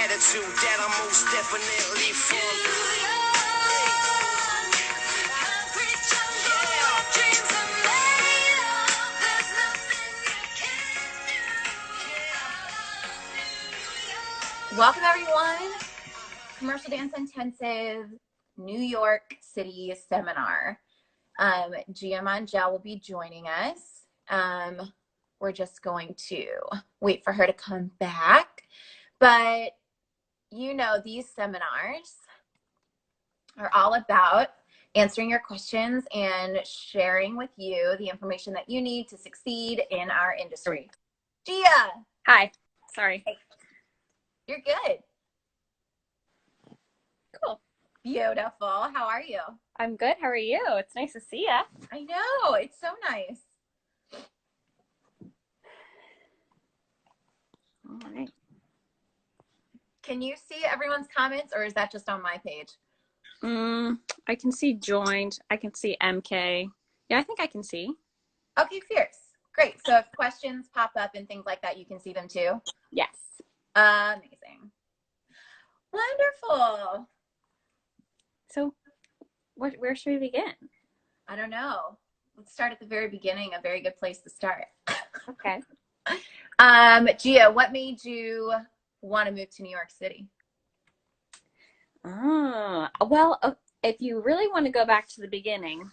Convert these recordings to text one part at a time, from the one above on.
Attitude that I'm most definitely from. Welcome everyone, Commercial Dance Intensive New York City Seminar. Gia Mongell will be joining us. We're just going to wait for her to come back. But you know, these seminars are all about answering your questions and sharing with you the information that you need to succeed in our industry. Gia! Hi. Sorry. Hey. You're good. Cool. Beautiful. How are you? I'm good. How are you? It's nice to see ya. I know. It's so nice. All right. Can you see everyone's comments, or is that just on my page? I can see joined. I can see MK. Yeah, I think I can see. Okay, fierce. Great. So if questions pop up and things like that, you can see them too? Yes. Amazing. Wonderful. So where should we begin? I don't know. Let's start at the very beginning. A very good place to start. Okay. Gia, what made you want to move to New York City? Well, if you really want to go back to the beginning,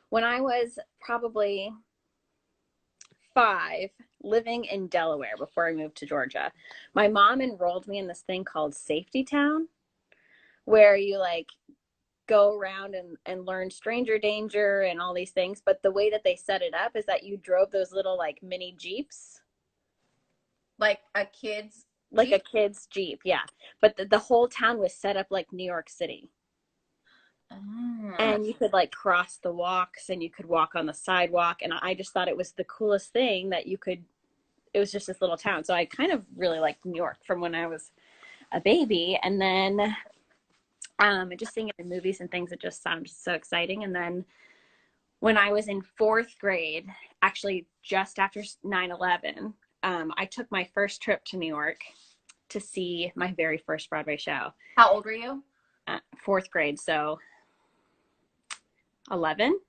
when I was probably 5, living in Delaware before I moved to Georgia, my mom enrolled me in this thing called Safety Town, where you like go around and learn stranger danger and all these things. But the way that they set it up is that you drove those little like mini Jeeps. Like a kid's Like Jeep? a kid's Jeep, yeah. But the whole town was set up like New York City. And you could like cross the walks and you could walk on the sidewalk. And I just thought it was the coolest thing that you could, it was just this little town. So I kind of really liked New York from when I was a baby. And then just seeing it in movies and things, it just sounded so exciting. And then when I was in 4th grade, actually just after 9/11, I took my first trip to New York to see my very first Broadway show. How old were you? 4th grade, so 11.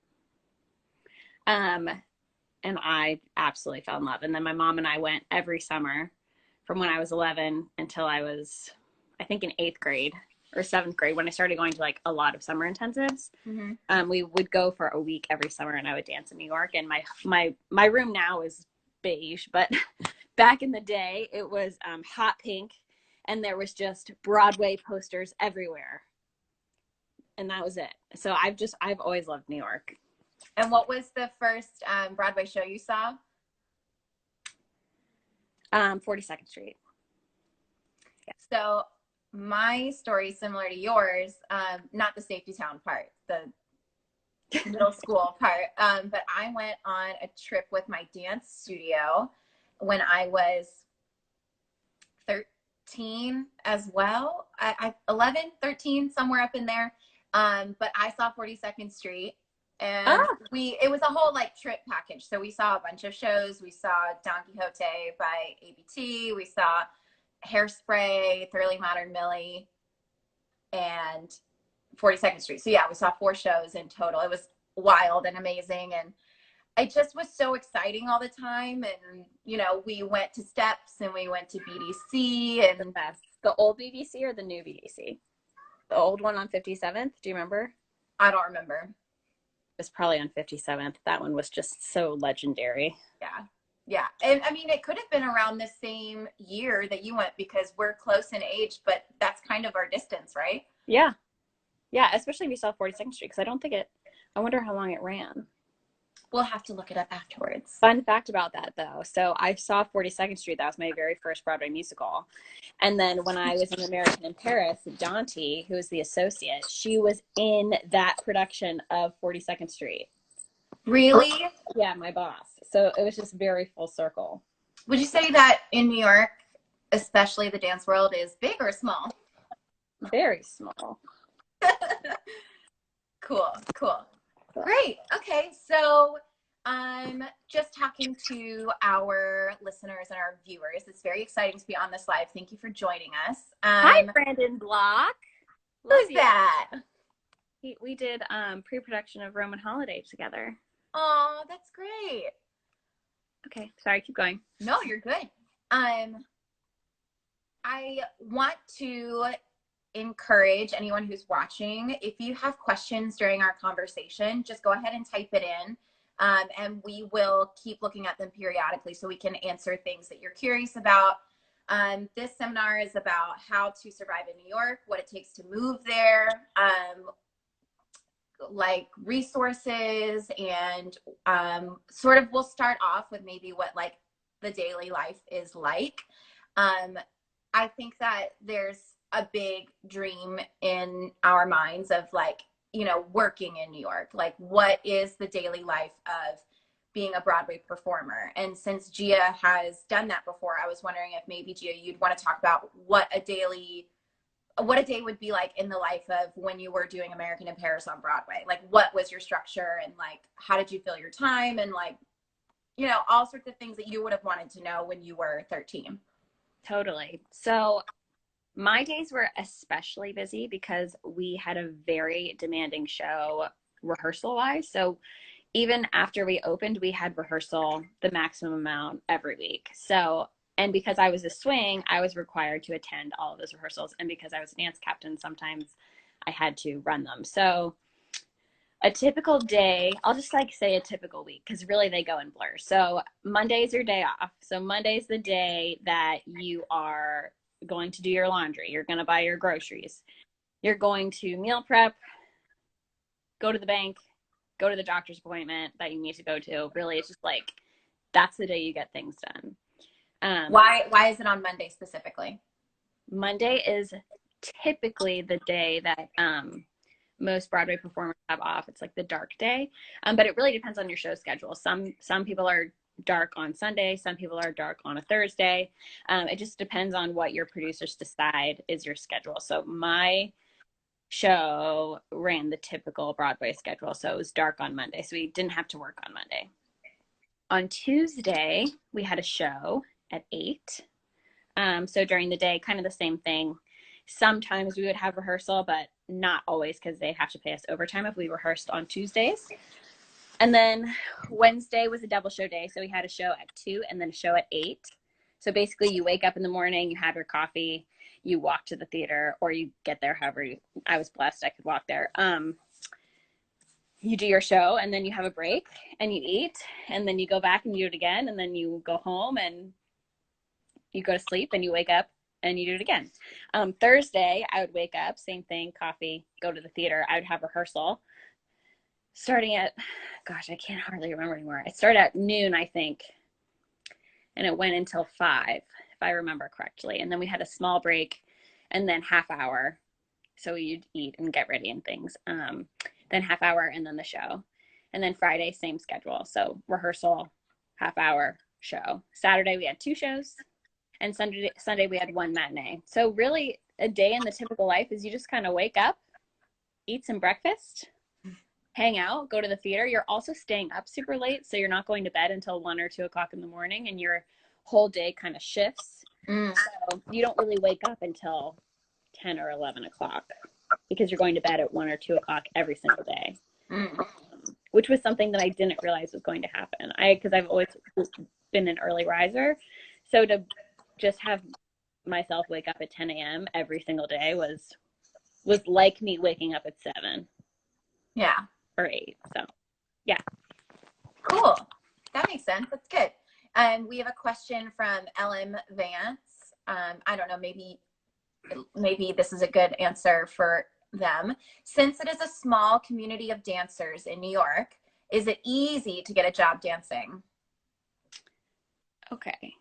And I absolutely fell in love. And then my mom and I went every summer from when I was 11 until I was, I think, in 8th grade or 7th grade, when I started going to like a lot of summer intensives. Mm-hmm. We would go for a week every summer, and I would dance in New York. And my room now is beige, but back in the day it was hot pink, and there was just Broadway posters everywhere, and that was it. So I've always loved New York. And what was the first Broadway show you saw? 42nd Street. Yeah. So my story is similar to yours, not the Safety Town part, the middle school part, but I went on a trip with my dance studio when I was 13 as well. 11, 13, somewhere up in there. But I saw 42nd Street, and it was a whole like trip package. So we saw a bunch of shows. We saw Don Quixote by ABT. We saw Hairspray, Thoroughly Modern Millie, and 42nd Street. So yeah, we saw 4 shows in total. It was wild and amazing, and it just was so exciting all the time. And you know, we went to Steps and we went to BDC, and The best. The old BBC or the new BBC? The old one on 57th. Do you remember? I don't remember. It was probably on 57th. That one was just so legendary. Yeah. And I mean, it could have been around the same year that you went, because we're close in age, but that's kind of our distance, right? Yeah. Yeah, especially if you saw 42nd Street, because I wonder how long it ran. We'll have to look it up afterwards. Fun fact about that, though. So I saw 42nd Street. That was my very first Broadway musical. And then when I was in American in Paris, Dante, who was the associate, she was in that production of 42nd Street. Really? Yeah, my boss. So it was just very full circle. Would you say that in New York, especially the dance world, is big or small? Very small. Cool. Great. Okay. So Just talking to our listeners and our viewers. It's very exciting to be on this live. Thank you for joining us. Hi, Brandon Block. Who's that? We did pre-production of Roman Holiday together. Oh, that's great. Okay, sorry, keep going. No, you're good. I want to encourage anyone who's watching, if you have questions during our conversation, just go ahead and type it in, and we will keep looking at them periodically so we can answer things that you're curious about. This seminar is about how to survive in New York, what it takes to move there, like resources, and sort of we'll start off with maybe what like the daily life is like. I think that there's a big dream in our minds of like, you know, working in New York. Like, what is the daily life of being a Broadway performer? And since Gia has done that before, I was wondering if maybe, Gia, you'd want to talk about what a day would be like in the life of when you were doing American in Paris on Broadway. Like, what was your structure, and like, how did you fill your time, and like, you know, all sorts of things that you would have wanted to know when you were 13. Totally. So my days were especially busy because we had a very demanding show rehearsal wise. So even after we opened, we had rehearsal the maximum amount every week. So, and because I was a swing, I was required to attend all of those rehearsals. And because I was a dance captain, sometimes I had to run them. So a typical day, I'll just like say a typical week, because really they go in blur. So Monday's your day off. So Monday's the day that you are going to do your laundry. You're going to buy your groceries. You're going to meal prep, go to the bank, go to the doctor's appointment that you need to go to. Really, it's just like, that's the day you get things done. Why is it on Monday specifically? Monday is typically the day that most Broadway performers have off. It's like the dark day, but it really depends on your show schedule. Some people are dark on Sunday, some people are dark on a Thursday. It just depends on what your producers decide is your schedule. So my show ran the typical Broadway schedule, so it was dark on Monday, so we didn't have to work on Monday. On Tuesday, we had a show at 8. So during the day, kind of the same thing. Sometimes we would have rehearsal, but not always, because they have to pay us overtime if we rehearsed on Tuesdays. And then Wednesday was a double show day. So we had a show at 2 and then a show at 8. So basically you wake up in the morning, you have your coffee, you walk to the theater, or you get there however I was blessed I could walk there. You do your show, and then you have a break and you eat, and then you go back and you do it again, and then you go home and you go to sleep and you wake up and you do it again. Thursday, I would wake up, same thing, coffee, go to the theater. I would have rehearsal starting at, gosh, I can't hardly remember anymore. It started at noon, I think, and it went until 5, if I remember correctly. And then we had a small break and then half hour. So you'd eat and get ready and things. Then half hour and then the show. And then Friday, same schedule. So rehearsal, half hour, show. Saturday, we had 2 shows. And Sunday we had 1 matinee. So really a day in the typical life is you just kind of wake up, eat some breakfast, hang out, go to the theater. You're also staying up super late, so you're not going to bed until 1 or 2 o'clock in the morning, and your whole day kind of shifts. So you don't really wake up until 10 or 11 o'clock because you're going to bed at 1 or 2 o'clock every single day, which was something that I didn't realize was going to happen. Because I've always been an early riser. So to just have myself wake up at 10 a.m. every single day was like me waking up at 7. Yeah. Or 8. So, yeah. Cool. That makes sense. That's good. We have a question from LM Vance. I don't know, maybe this is a good answer for them. Since it is a small community of dancers in New York, is it easy to get a job dancing? Okay.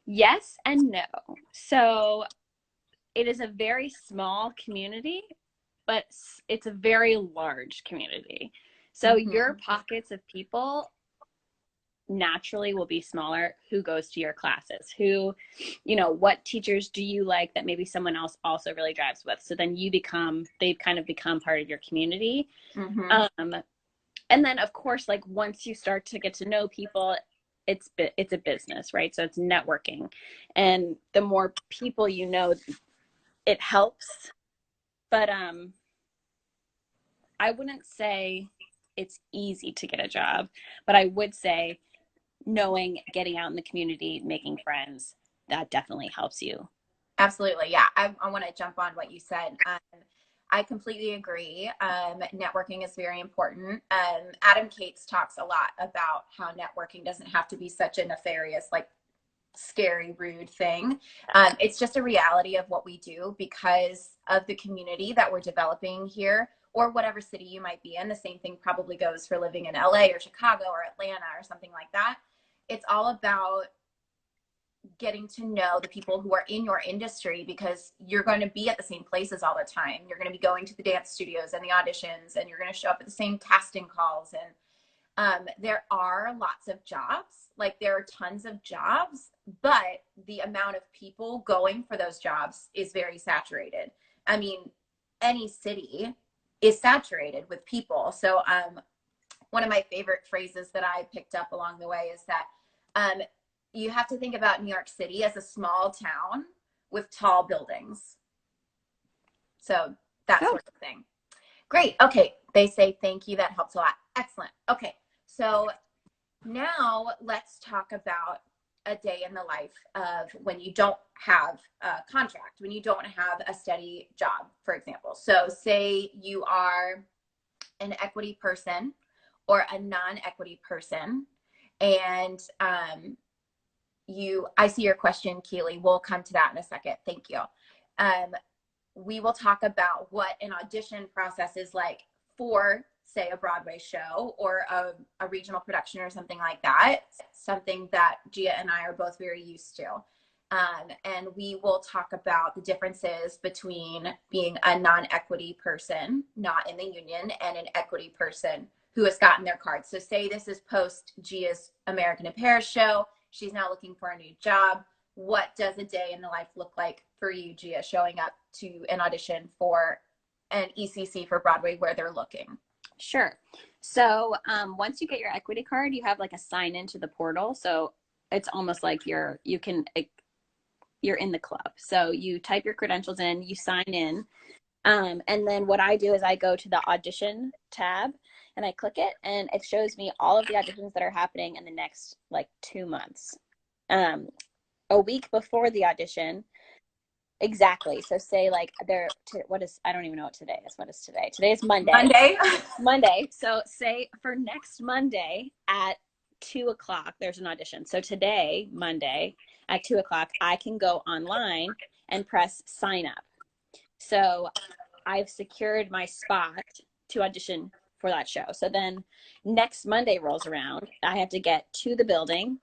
Yes and no. So it is a very small community, but it's a very large community. So your pockets of people naturally will be smaller. Who goes to your classes? Who, what teachers do you like that maybe someone else also really drives with? So then they kind of become part of your community. And then of course, like once you start to get to know people, it's a business, right? So it's networking. And the more people you know, it helps. But I wouldn't say it's easy to get a job, but I would say knowing, getting out in the community, making friends, that definitely helps you. Absolutely. Yeah. I want to jump on what you said. I completely agree. Networking is very important. Adam Cates talks a lot about how networking doesn't have to be such a nefarious, like scary, rude thing. It's just a reality of what we do because of the community that we're developing here, or whatever city you might be in. The same thing probably goes for living in LA or Chicago or Atlanta or something like that. It's all about getting to know the people who are in your industry, because you're going to be at the same places all the time. You're going to be going to the dance studios and the auditions, and you're going to show up at the same casting calls. And there are lots of jobs, like there are tons of jobs, but the amount of people going for those jobs is very saturated. I mean, any city is saturated with people. So one of my favorite phrases that I picked up along the way is that you have to think about New York City as a small town with tall buildings. So that sort of thing. Great. Okay. They say thank you. That helps a lot. Excellent. Okay. So now let's talk about a day in the life of when you don't have a contract, when you don't have a steady job, for example. So say you are an equity person or a non-equity person, and I see your question, Keely. We'll come to that in a second. Thank you. We will talk about what an audition process is like for, say, a Broadway show or a regional production or something like that. Something that Gia and I are both very used to. And we will talk about the differences between being a non-equity person, not in the union, and an equity person who has gotten their card. So say this is post Gia's American in Paris show. She's now looking for a new job. What does a day in the life look like for you, Gia, showing up to an audition for an ECC for Broadway where they're looking? Sure. So once you get your equity card, you have like a sign into the portal. So it's almost like you're in the club. So you type your credentials in, you sign in. And then what I do is I go to the audition tab and I click it, and it shows me all of the auditions that are happening in the next like 2 months. A week before the audition, exactly. So say like I don't even know what today is. What is today? Today is Monday. Monday. So say for next Monday at 2:00, there's an audition. So today, Monday at 2:00, I can go online and press sign up. So I've secured my spot to audition for that show. So then next Monday rolls around. I have to get to the building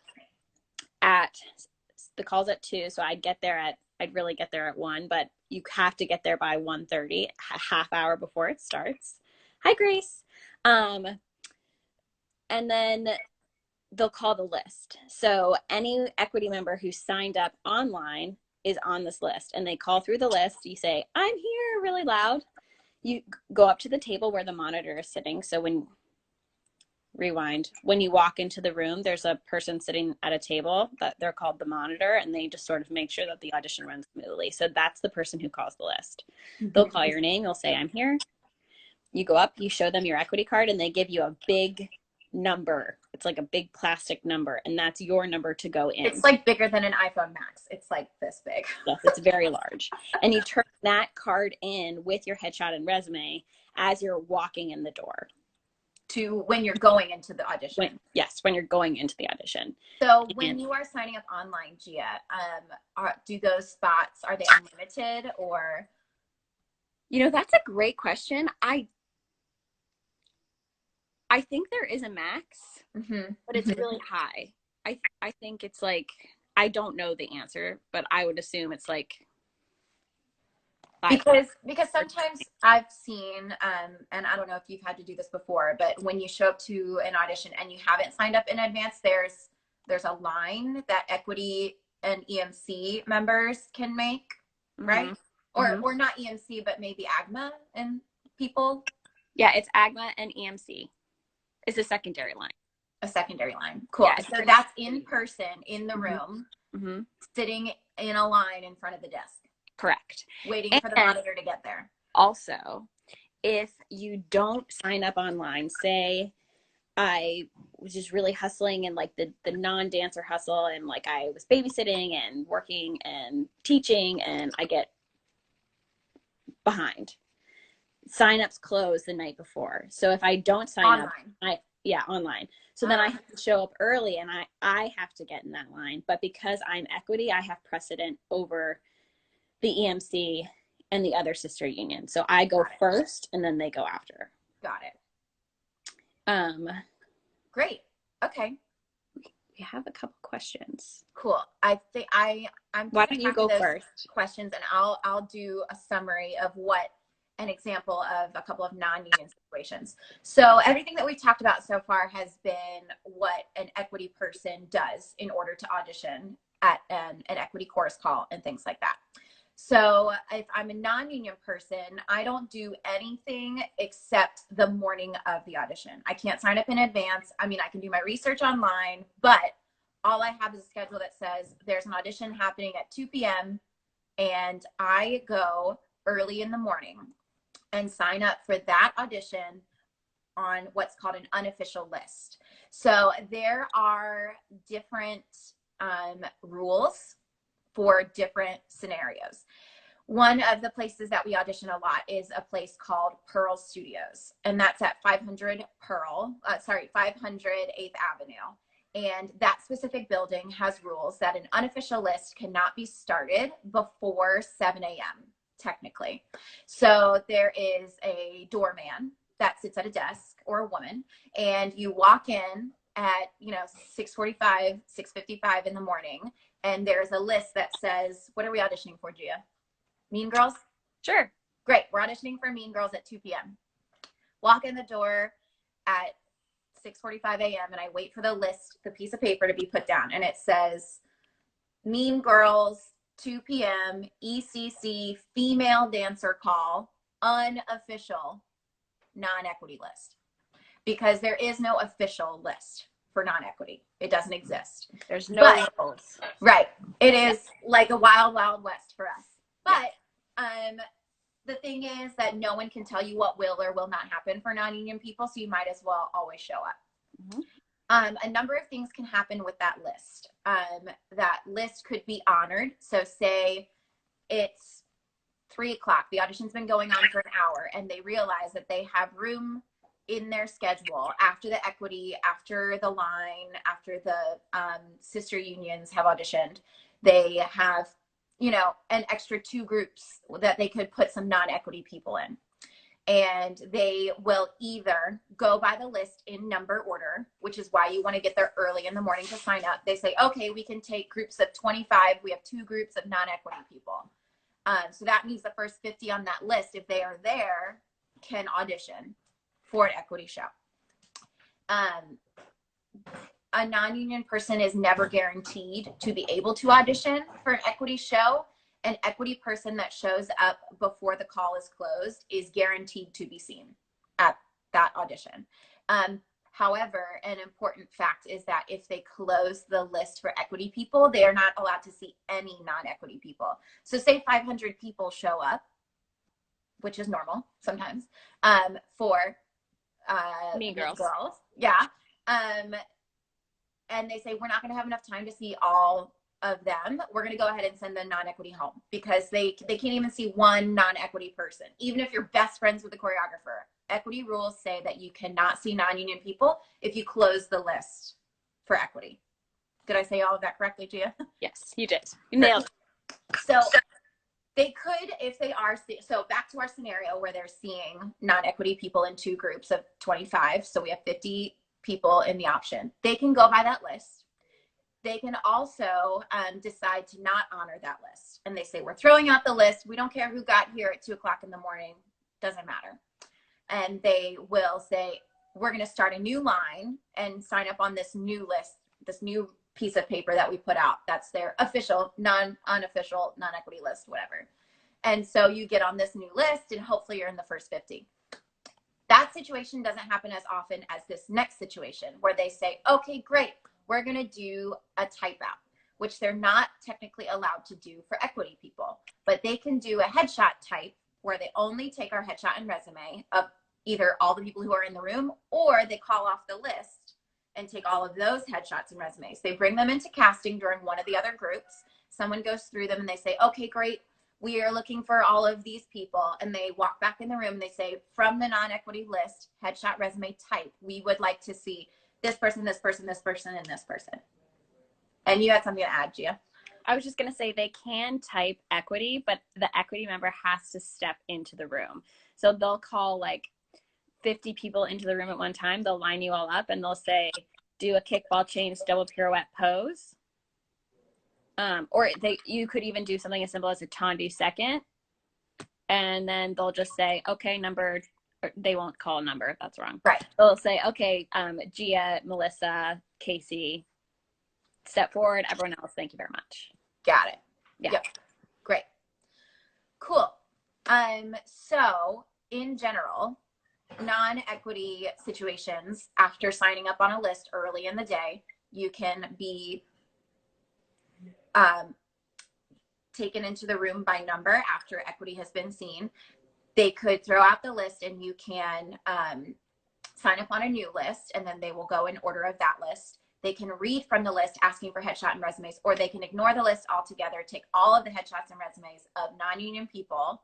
the call's at 2. So I'd really get there at 1, but you have to get there by 1:30, a half hour before it starts. Hi, Grace. And then they'll call the list. So any equity member who signed up online is on this list, and they call through the list. You say, I'm here, really loud. You go up to the table where the monitor is sitting. So when you walk into the room, there's a person sitting at a table that they're called the monitor, and they just sort of make sure that the audition runs smoothly. So that's the person who calls the list. Mm-hmm. They'll call your name. You'll say, I'm here. You go up, you show them your equity card, and they give you a big number. It's like a big plastic number, and that's your number to go in. It's like bigger than an iPhone Max. It's like this big. Yes, it's very large. And you turn that card in with your headshot and resume as you're walking in the door. To when you're going into the audition. When you're going into the audition. So when you are signing up online, Gia, do those spots, are they unlimited or? That's a great question. I think there is a max, but it's really high. I think it's like, I don't know the answer, but I would assume it's like. Because sometimes I've seen, and I don't know if you've had to do this before, but when you show up to an audition and you haven't signed up in advance, there's a line that equity and EMC members can make, right? Mm-hmm. Or not EMC, but maybe AGMA and people. Yeah, it's AGMA and EMC. It's a secondary line. A secondary line. Cool. Yeah, so that's in person in the Mhm. room, Mm-hmm. sitting in a line in front of the desk. Correct. Waiting for the monitor to get there. Also, if you don't sign up online, say I was just really hustling and like the non-dancer hustle, and like I was babysitting and working and teaching, and I get behind. Sign-ups close the night before. So if I don't sign up, online. So then I have to show up early, and I have to get in that line. But because I'm equity, I have precedent over the EMC and the other sister union. So I go first, and then they go after. Got it. Great. Okay. We have a couple questions. Cool. I think I'm. Why don't you go first? Questions, and I'll do a summary of what an example of a couple of non-union situations. So everything that we've talked about so far has been what an equity person does in order to audition at an equity chorus call and things like that. So if I'm a non-union person, I don't do anything except the morning of the audition. I can't sign up in advance. I mean, I can do my research online, but all I have is a schedule that says there's an audition happening at 2 p.m. and I go early in the morning and sign up for that audition on what's called an unofficial list. So there are different rules for different scenarios. One of the places that we audition a lot is a place called Pearl Studios, and that's at 500 8th Avenue. And that specific building has rules that an unofficial list cannot be started before 7 a.m. technically. So there is a doorman that sits at a desk, or a woman, and you walk in at 6:45, 6:55 in the morning, and there's a list that says, what are we auditioning for, Gia? Mean Girls? Sure. Great. We're auditioning for Mean Girls at 2 p.m. Walk in the door at 6:45 a.m. and I wait for the list, the piece of paper to be put down, and it says Mean Girls 2 p.m. ECC female dancer call, unofficial non-equity list, because there is no official list for non-equity. It doesn't exist. There's no rules. Right. It is like a wild, wild west for us. But the thing is that no one can tell you what will or will not happen for non-union people, so you might as well always show up. Mm-hmm. A number of things can happen with that list. That list could be honored. So say it's 3 o'clock. The audition's been going on for an hour, and they realize that they have room in their schedule after the equity, after the line, after the sister unions have auditioned. They have, an extra 2 groups that they could put some non-equity people in. And they will either go by the list in number order, which is why you want to get there early in the morning to sign up. They say, okay, we can take groups of 25. We have 2 groups of non-equity people. So that means the first 50 on that list, if they are there, can audition for an equity show. A non-union person is never guaranteed to be able to audition for an equity show. An equity person that shows up before the call is closed is guaranteed to be seen at that audition. However, an important fact is that if they close the list for equity people, they are not allowed to see any non-equity people. So say 500 people show up, which is normal sometimes, for Mean Girls. Yeah. And they say, we're not going to have enough time to see all of them. We're going to go ahead and send the non-equity home, because they can't even see one non-equity person. Even if you're best friends with the choreographer, equity rules say that you cannot see non-union people if you close the list for equity. Did I say all of that correctly, Gia? Yes, you did. You nailed it. So they could, if they are, so back to our scenario where they're seeing non-equity people in 2 groups of 25. So we have 50 people in the option. They can go by that list. They can also decide to not honor that list. And they say, we're throwing out the list. We don't care who got here at 2 o'clock in the morning. Doesn't matter. And they will say, we're going to start a new line and sign up on this new list, this new piece of paper that we put out. That's their official, unofficial, non-equity list, whatever. And so you get on this new list, and hopefully you're in the first 50. That situation doesn't happen as often as this next situation where they say, okay, great, we're going to do a type out, which they're not technically allowed to do for equity people, but they can do a headshot type where they only take our headshot and resume of either all the people who are in the room, or they call off the list and take all of those headshots and resumes. They bring them into casting during one of the other groups. Someone goes through them and they say, okay, great, we are looking for all of these people. And they walk back in the room and they say, from the non-equity list, headshot, resume type, we would like to see this person, this person, this person, and this person. And you had something to add, Gia. I was just going to say they can type equity, but the equity member has to step into the room. So they'll call like 50 people into the room at one time. They'll line you all up and they'll say, do a kickball change, double pirouette pose. Or you could even do something as simple as a tendu second. And then they'll just say, okay, number, they won't call a number. That's wrong. Right. They'll say, okay, Gia, Melissa, Casey, step forward. Everyone else, thank you very much. Got it. Yeah. Yep. Great. Cool. So in general, non-equity situations, after signing up on a list early in the day, you can be taken into the room by number after equity has been seen. They could throw out the list and you can sign up on a new list, and then they will go in order of that list. They can read from the list asking for headshot and resumes, or they can ignore the list altogether, take all of the headshots and resumes of non-union people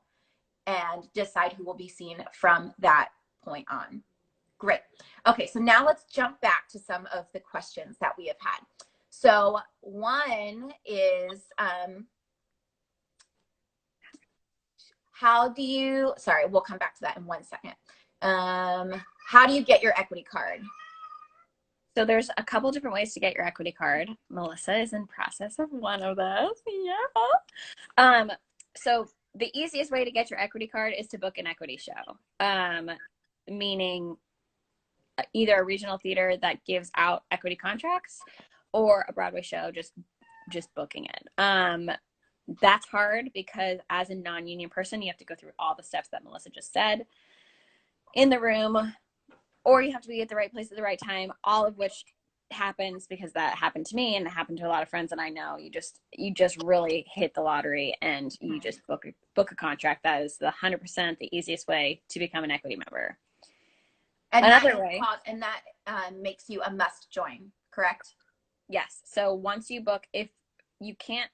and decide who will be seen from that point on. Great. Okay, so now let's jump back to some of the questions that we have had. So one is, how do you, sorry, we'll come back to that in 1 second. How do you get your equity card? So there's a couple different ways to get your equity card. Melissa is in process of one of those. Yeah. So the easiest way to get your equity card is to book an equity show. Meaning either a regional theater that gives out equity contracts or a Broadway show, just booking it. That's hard because as a non-union person, you have to go through all the steps that Melissa just said in the room, or you have to be at the right place at the right time, all of which happens because that happened to me and it happened to a lot of friends. And I know you just really hit the lottery and you just book a contract. That is the 100% the easiest way to become an equity member. And another way, and that makes you a must join, correct? Yes. So once you book, if you can't,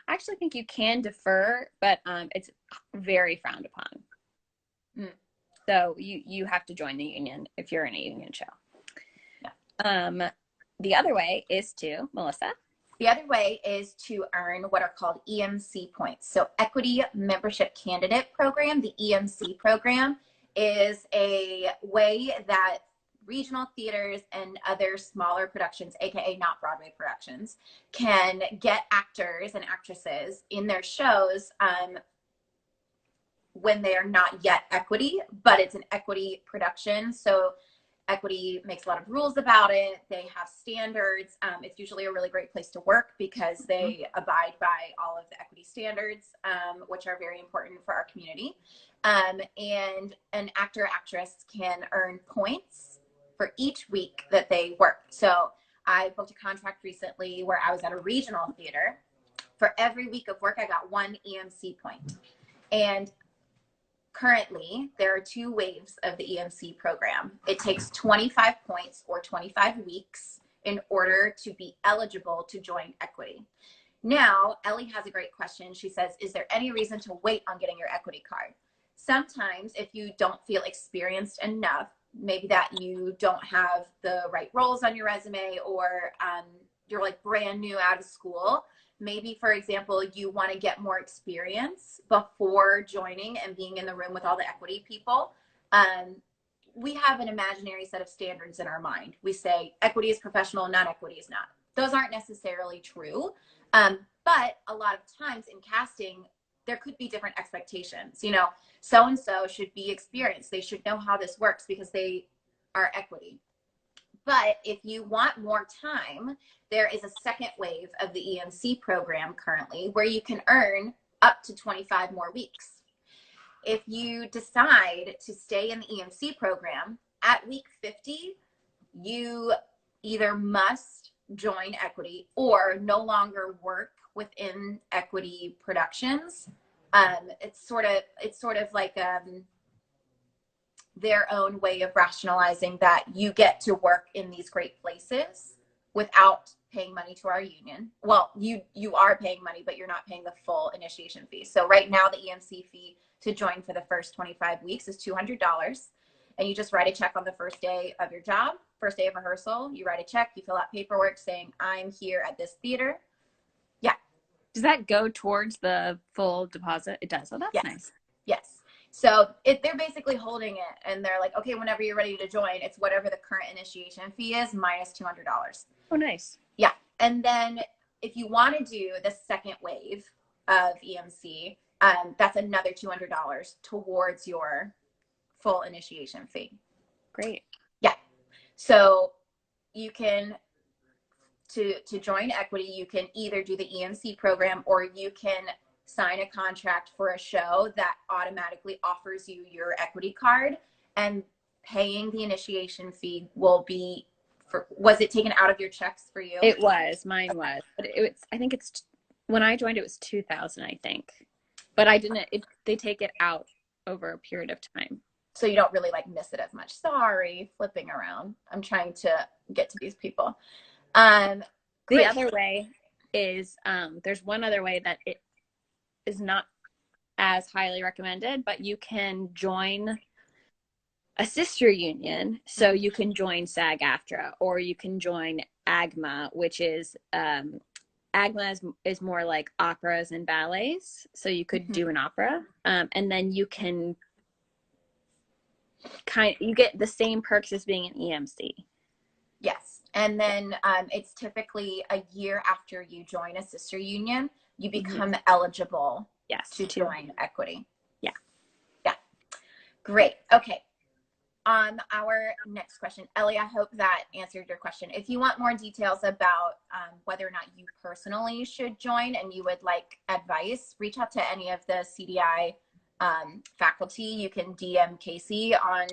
I actually think you can defer, but it's very frowned upon. Mm. So you have to join the union if you're in a union show. Yeah. The other way is to, Melissa? The other way is to earn what are called EMC points. So Equity Membership Candidate Program, the EMC program, is a way that regional theaters and other smaller productions, aka not Broadway productions, can get actors and actresses in their shows when they are not yet equity, but it's an equity production. So Equity makes a lot of rules about it. They have standards. It's usually a really great place to work because they abide by all of the equity standards, which are very important for our community. And an actor or actress can earn points for each week that they work. So I booked a contract recently where I was at a regional theater. For every week of work, I got 1 EMC point. And currently, there are 2 waves of the EMC program. It takes 25 points or 25 weeks in order to be eligible to join Equity. Now, Ellie has a great question. She says, is there any reason to wait on getting your equity card? Sometimes if you don't feel experienced enough, maybe that you don't have the right roles on your resume, or you're like brand new out of school. Maybe, for example, you want to get more experience before joining and being in the room with all the equity people. We have an imaginary set of standards in our mind. We say equity is professional, non-equity is not. Those aren't necessarily true. But a lot of times in casting, there could be different expectations. You know, so-and-so should be experienced. They should know how this works because they are equity. But if you want more time, there is a second wave of the EMC program currently where you can earn up to 25 more weeks. if you decide to stay in the EMC program at week 50, you either must join Equity or no longer work within Equity Productions. It's sort of like their own way of rationalizing that you get to work in these great places without paying money to our union. Well, you are paying money, but you're not paying the full initiation fee. So right now the EMC fee to join for the first 25 weeks is $200. And you just write a check on the first day of your job, first day of rehearsal. You write a check, you fill out paperwork saying, I'm here at this theater. Yeah. Does that go towards the full deposit? It does. Oh, that's yes. nice. Yes. So they're basically holding it, and they're like, okay, whenever you're ready to join, it's whatever the current initiation fee is minus $200. Oh, nice. Yeah. And then if you want to do the second wave of EMC, that's another $200 towards your full initiation fee. Great. Yeah. So you can, to join Equity, you can either do the EMC program or you can sign a contract for a show that automatically offers you your Equity card, and paying the initiation fee will be was it taken out of your checks for you? It was. Mine was. But I think it's, when I joined, it was $2,000, I think. But I didn't, they take it out over a period of time. So you don't really like miss it as much. Sorry, flipping around. I'm trying to get to these people. The other way is, there's one other way that it is not as highly recommended, but you can join a sister union. So you can join SAG-AFTRA, or you can join AGMA, which is, AGMA is more like operas and ballets. So you could do an opera, and then you can you get the same perks as being an EMC. Yes. And then it's typically a year after you join a sister union, you become eligible to join Equity. Yeah. Yeah. Great. Okay. Our next question, Ellie, I hope that answered your question. If you want more details about whether or not you personally should join and you would like advice, reach out to any of the CDI faculty. You can DM Casey on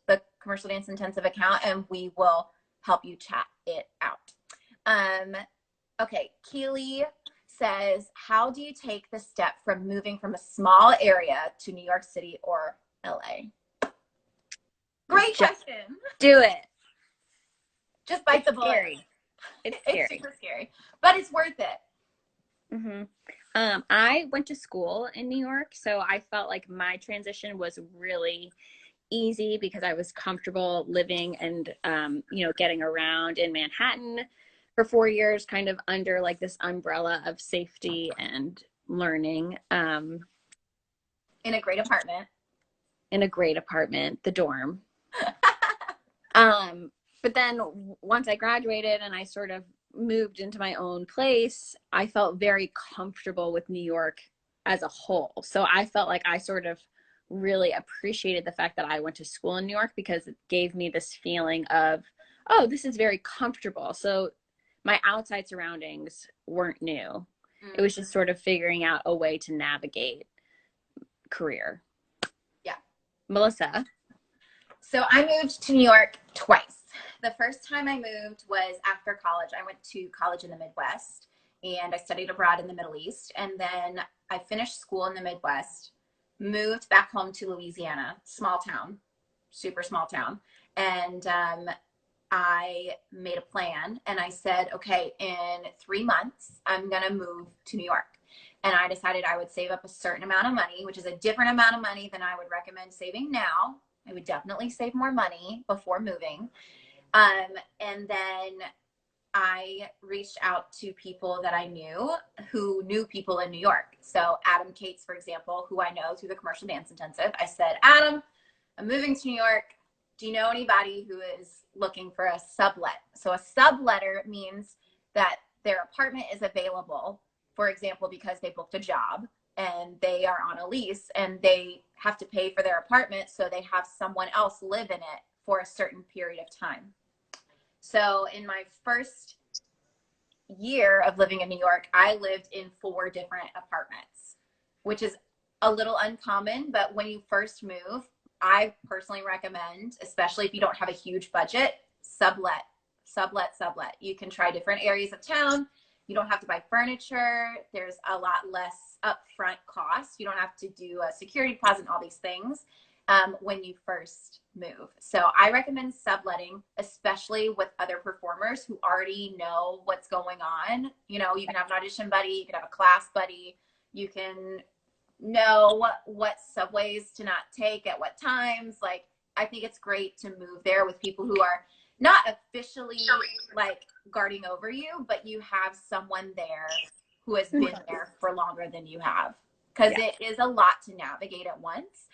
the Commercial Dance Intensive account, and we will help you chat it out. Okay, Keely says, how do you take the step from moving from a small area to New York City or LA? Great question. Do it. Just bite the bullet. Scary. It's scary. It's super scary, but it's worth it. I went to school in New York, so I felt like my transition was really easy because I was comfortable living and, getting around in Manhattan for 4 years, kind of under like this umbrella of safety and learning. In a great apartment. The dorm. But then once I graduated and I sort of moved into my own place, I felt very comfortable with New York as a whole. So I felt like I sort of really appreciated the fact that I went to school in New York, because it gave me this feeling of, oh, this is very comfortable. So my outside surroundings weren't new. It was just sort of figuring out a way to navigate career. Yeah. Melissa? So I moved to New York twice. The first time I moved was after college. I went to college in the Midwest, and I studied abroad in the Middle East. And then I finished school in the Midwest, moved back home to Louisiana, small town, super small town. And I made a plan, and I said, okay, in 3 months, I'm going to move to New York. And I decided I would save up a certain amount of money, which is a different amount of money than I would recommend saving now. I would definitely save more money before moving. And then I reached out to people that I knew who knew people in New York. So Adam Cates, for example, who I know through the Commercial Dance Intensive, I said, Adam, I'm moving to New York. Do you know anybody who is looking for a sublet? So a subletter means that their apartment is available, for example, because they booked a job and they are on a lease and they have to pay for their apartment, so they have someone else live in it for a certain period of time. So in my first year of living in New York, I lived in 4 different apartments, which is a little uncommon, but when you first move, I personally recommend, especially if you don't have a huge budget, sublet. You can try different areas of town. You don't have to buy furniture. There's a lot less upfront costs. You don't have to do a security deposit and all these things when you first move. So I recommend subletting, especially with other performers who already know what's going on. You know, you can have an audition buddy, you can have a class buddy, you can know what subways to not take at what times. Like, I think it's great to move there with people who are not officially like guarding over you, but you have someone there who has been there for longer than you have, because it is a lot to navigate at once.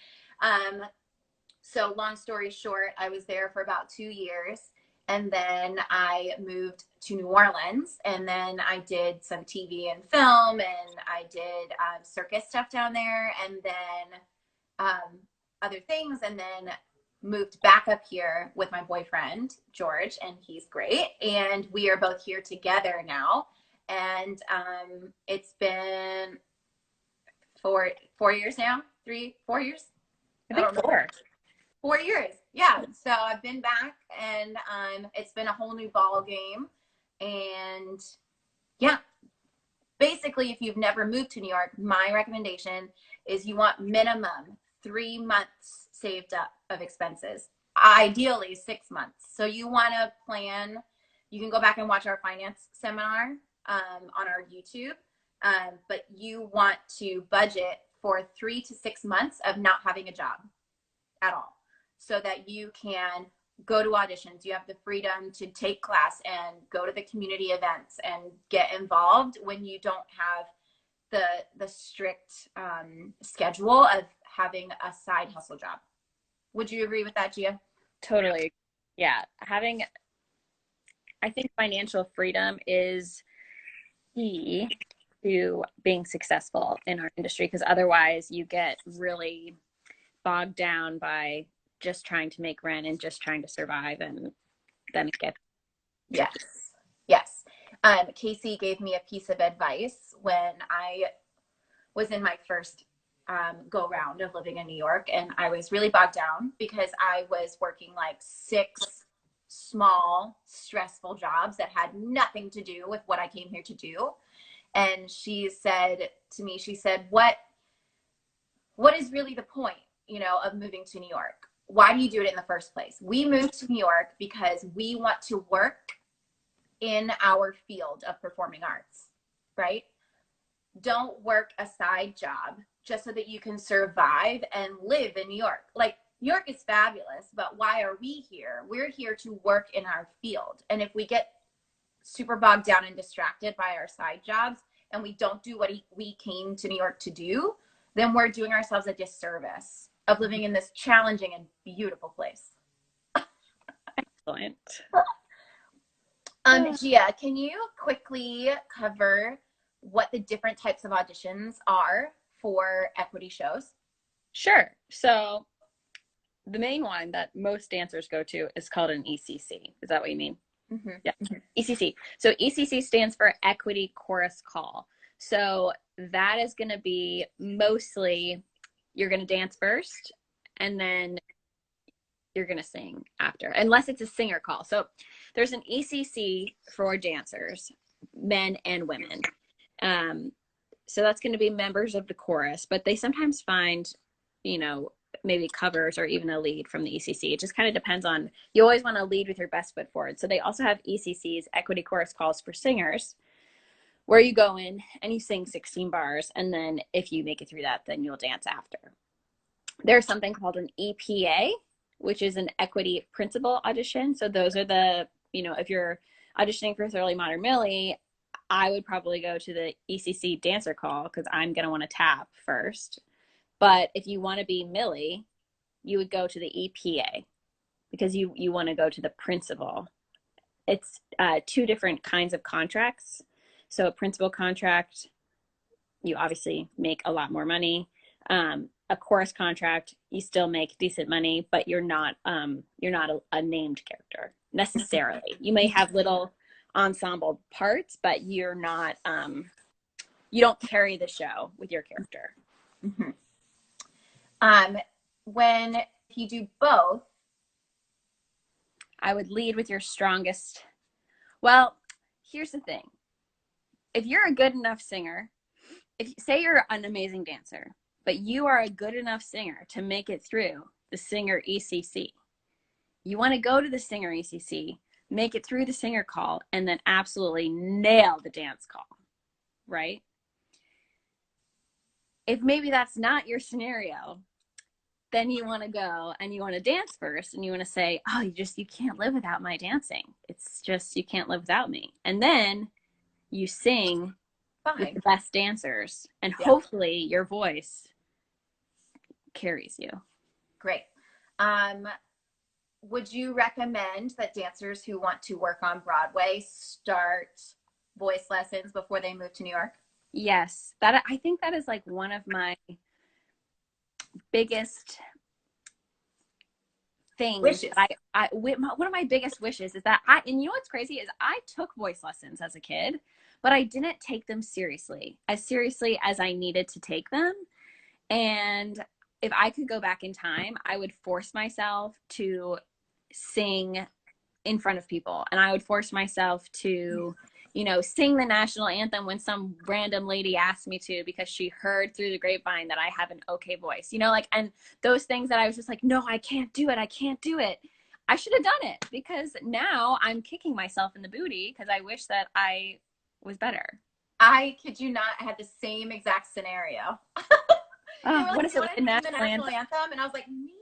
So long story short, I was there for about 2 years, and then I moved to New Orleans, and then I did some TV and film, and I did circus stuff down there, and then other things, and then moved back up here with my boyfriend, George, and he's great. And we are both here together now. And it's been 4 years now, 4 years? I think 4. 4 years. Yeah. So I've been back, and it's been a whole new ball game. And yeah, basically, if you've never moved to New York, my recommendation is you want minimum 3 months saved up of expenses, ideally 6 months. So you want to plan. You can go back and watch our finance seminar on our YouTube, but you want to budget for 3 to 6 months of not having a job at all, so that you can go to auditions. You have the freedom to take class and go to the community events and get involved when you don't have the strict schedule of having a side hustle job. Would you agree with that, Gia? Totally. Yeah. I think financial freedom is key to being successful in our industry, because otherwise you get really bogged down by just trying to make rent and just trying to survive, and then it gets yes. Casey gave me a piece of advice when I was in my first go round of living in New York, and I was really bogged down because I was working like 6 small, stressful jobs that had nothing to do with what I came here to do. And she said to me, she said, what is really the point, you know, of moving to New York? Why do you do it in the first place? We moved to New York because we want to work in our field of performing arts, right? Don't work a side job just so that you can survive and live in New York. Like, New York is fabulous, but why are we here? We're here to work in our field. And if we get super bogged down and distracted by our side jobs and we don't do what we came to New York to do, then we're doing ourselves a disservice of living in this challenging and beautiful place. excellent. Gia, can you quickly cover what the different types of auditions are for equity shows? Sure. So the main one that most dancers go to is called an ECC. Is that what you mean? Mm-hmm. Yeah. ECC. So ECC stands for Equity Chorus Call. So that is going to be mostly, you're going to dance first and then you're going to sing after, unless it's a singer call. So there's an ECC for dancers, men and women. So that's going to be members of the chorus, but they sometimes find, you know, maybe covers or even a lead from the ECC. It just kind of depends on, you always want to lead with your best foot forward. So they also have ECCs, Equity Chorus Calls, for singers, where you go in and you sing 16 bars. And then if you make it through that, then you'll dance after. There's something called an EPA, which is an equity principal audition. So those are the, you know, if you're auditioning for Thoroughly Modern Millie, I would probably go to the ECC dancer call because I'm going to want to tap first. But if you want to be Millie, you would go to the EPA because you want to go to the principal. It's 2 different kinds of contracts. So a principal contract, you obviously make a lot more money. A chorus contract, you still make decent money, but you're not a named character necessarily. You may have little ensemble parts, but you're not, you don't carry the show with your character. Mm-hmm. When if you do both, I would lead with your strongest. Well, here's the thing. If you're a good enough singer, if say you're an amazing dancer, but you are a good enough singer to make it through the singer ECC, you want to go to the singer ECC, make it through the singer call, and then absolutely nail the dance call, right? If maybe that's not your scenario, then you want to go and you want to dance first, and you want to say, oh, you can't live without my dancing. It's just, you can't live without me. And then you sing with the best dancers, and hopefully your voice carries you. Great. Would you recommend that dancers who want to work on Broadway start voice lessons before they move to New York? Yes, that I think that is like one of my biggest things. Wishes. One of my biggest wishes is that and you know what's crazy is I took voice lessons as a kid, but I didn't take them seriously as I needed to take them. And if I could go back in time, I would force myself to sing in front of people, and I would force myself to, you know, sing the national anthem when some random lady asked me to, because she heard through the grapevine that I have an okay voice, you know, like, and those things that I was just like, no, I can't do it. I should have done it, because now I'm kicking myself in the booty because I wish that I was better. I kid you not, I had the same exact scenario. What is it with the national anthem? And I was like, me?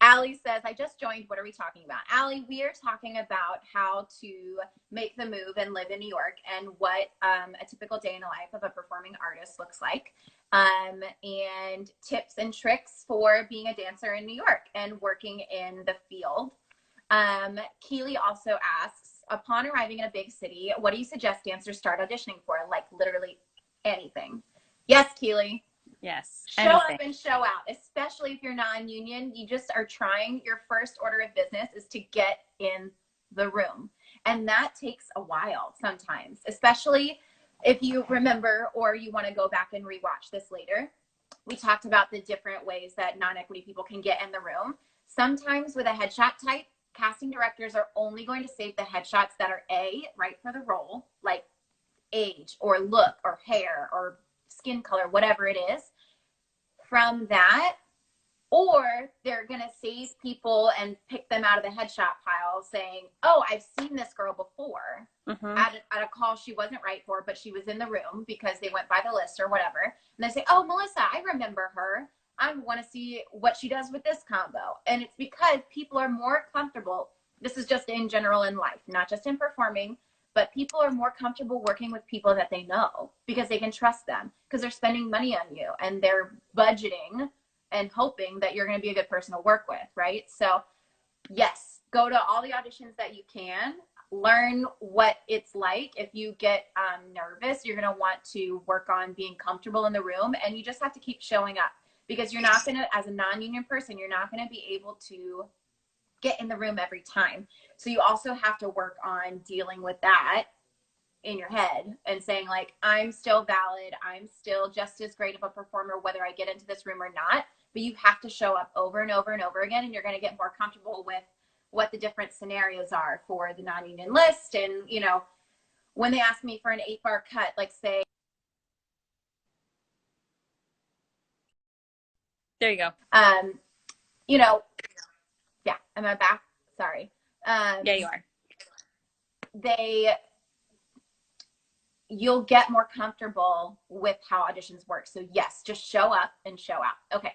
Allie says, I just joined. What are we talking about? Allie, we are talking about how to make the move and live in New York, and what a typical day in the life of a performing artist looks like, and tips and tricks for being a dancer in New York and working in the field. Keely also asks, upon arriving in a big city, what do you suggest dancers start auditioning for? Like literally anything. Yes, Keely. Yes. Show up and show out, especially if you're non-union. You just are trying. Your first order of business is to get in the room. And that takes a while sometimes, especially if you remember, or you want to go back and rewatch this later. We talked about the different ways that non-equity people can get in the room. Sometimes with a headshot type, casting directors are only going to save the headshots that are right for the role, like age or look or hair or skin color, whatever it is, from that. Or they're going to save people and pick them out of the headshot pile saying, oh, I've seen this girl before at a call she wasn't right for, but she was in the room because they went by the list or whatever. And they say, oh, Melissa, I remember her. I want to see what she does with this combo. And it's because people are more comfortable. This is just in general in life, not just in performing, but people are more comfortable working with people that they know because they can trust them, because they're spending money on you and they're budgeting and hoping that you're going to be a good person to work with, right? So yes, go to all the auditions that you can. Learn what it's like. If you get nervous, you're going to want to work on being comfortable in the room, and you just have to keep showing up, because you're not going to, as a non-union person, you're not going to be able to get in the room every time. So you also have to work on dealing with that in your head and saying, like, I'm still valid. I'm still just as great of a performer whether I get into this room or not. But you have to show up over and over and over again, and you're going to get more comfortable with what the different scenarios are for the non-union list. And, you know, when they ask me for an 8-bar cut, like say, there you go. You know, yeah, am I back? Sorry. Yeah, you are. You'll get more comfortable with how auditions work. So yes, just show up and show out. Okay.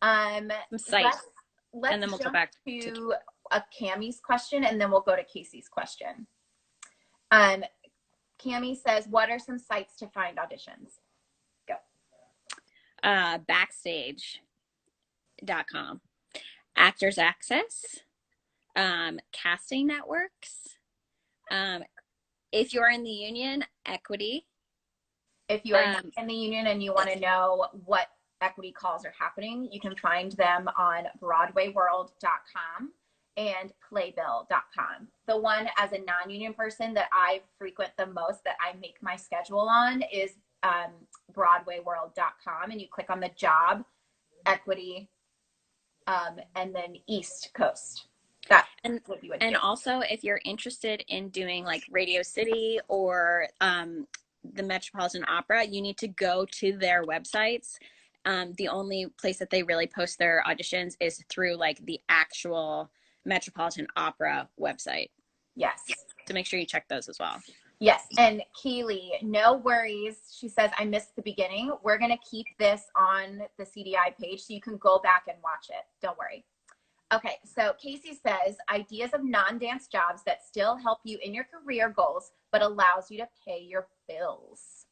Let's and then we'll go back to a Cammie's question, and then we'll go to Casey's question. Cammie says, what are some sites to find auditions? Go. Backstage.com, Actors Access, casting networks. If you're in the union, Equity. If you are not in the union and you want to know what equity calls are happening, you can find them on BroadwayWorld.com and Playbill.com. The one as a non-union person that I frequent the most, that I make my schedule on, is broadwayworld.com, and you click on the job equity, and then East Coast. That's what you would do. Also, if you're interested in doing like Radio City or the Metropolitan Opera, you need to go to their websites. The only place that they really post their auditions is through like the actual Metropolitan Opera website. Yes. So make sure you check those as well. Yes. And Keely, no worries. She says, I missed the beginning. We're going to keep this on the CDI page so you can go back and watch it. Don't worry. Okay. So Casey says, ideas of non-dance jobs that still help you in your career goals, but allows you to pay your bills.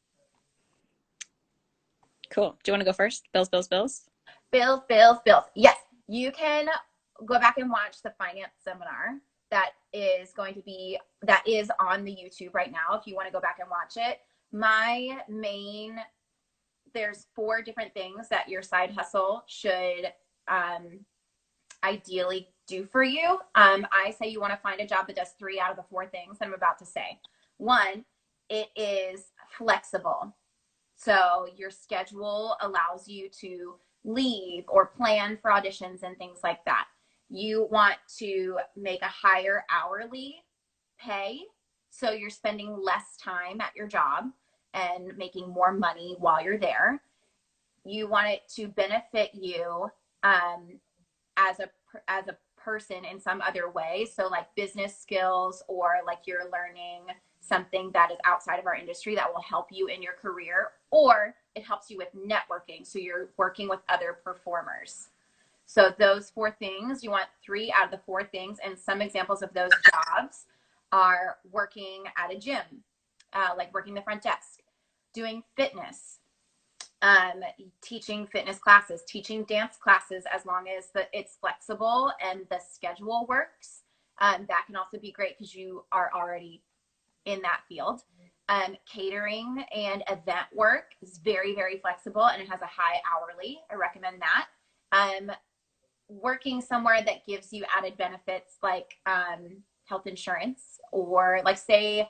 Cool. Do you want to go first? Bills. Bills. Yes. You can go back and watch the finance seminar that is on the YouTube right now if you want to go back and watch it. There's 4 different things that your side hustle should ideally do for you. I say you want to find a job that does 3 out of the 4 things that I'm about to say. 1, it is flexible. So your schedule allows you to leave or plan for auditions and things like that. You want to make a higher hourly pay, so you're spending less time at your job and making more money while you're there. You want it to benefit you as a person in some other way, so like business skills, or like you're learning something that is outside of our industry that will help you in your career, or it helps you with networking, so you're working with other performers. So those 4 things, you want 3 out of the 4 things. And some examples of those jobs are working at a gym, like working the front desk, doing fitness, teaching fitness classes, teaching dance classes, as long as it's flexible and the schedule works. That can also be great because you are already in that field. Catering and event work is very, very flexible, and it has a high hourly. I recommend that. Working somewhere that gives you added benefits like health insurance, or like say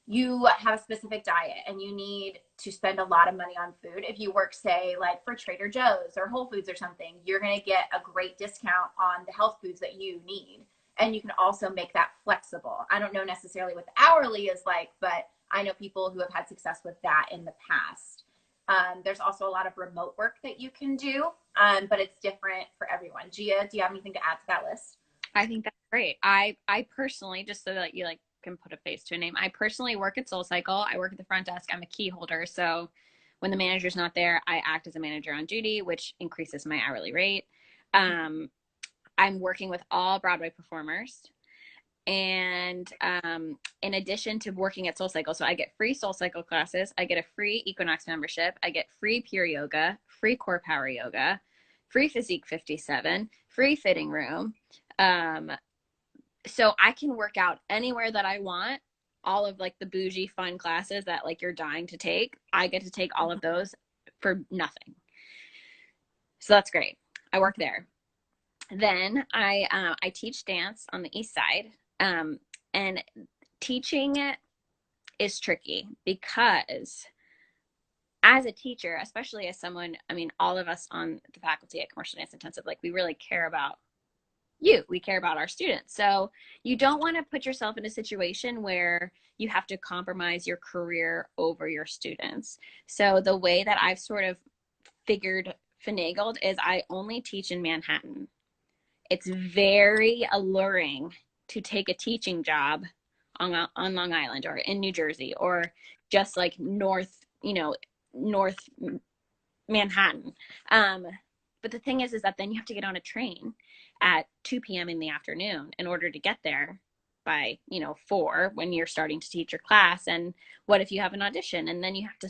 you have a specific diet and you need to spend a lot of money on food. If you work, say, like for Trader Joe's or Whole Foods or something, you're going to get a great discount on the health foods that you need. And you can also make that flexible. I don't know necessarily what the hourly is like, but I know people who have had success with that in the past. There's also a lot of remote work that you can do, but it's different for everyone. Gia, do you have anything to add to that list? I think that's great. I personally, just so that you like can put a face to a name, I personally work at SoulCycle. I work at the front desk. I'm a key holder. So when the manager's not there, I act as a manager on duty, which increases my hourly rate. I'm working with all Broadway performers. And in addition to working at SoulCycle, so I get free SoulCycle classes, I get a free Equinox membership, I get free Pure Yoga, free Core Power Yoga, free Physique 57, free fitting room. So I can work out anywhere that I want. All of like the bougie fun classes that like you're dying to take, I get to take all of those for nothing. So that's great. I work there. Then I teach dance on the East Side. And teaching it is tricky because as a teacher, especially as someone, I mean, all of us on the faculty at Commercial Dance Intensive, like we really care about you. We care about our students. So you don't want to put yourself in a situation where you have to compromise your career over your students. So the way that I've sort of finagled is I only teach in Manhattan. It's very alluring to take a teaching job on Long Island or in New Jersey or just like North Manhattan. But the thing is that then you have to get on a train at 2 p.m. in the afternoon in order to get there by, 4 when you're starting to teach your class. And what if you have an audition and then you have to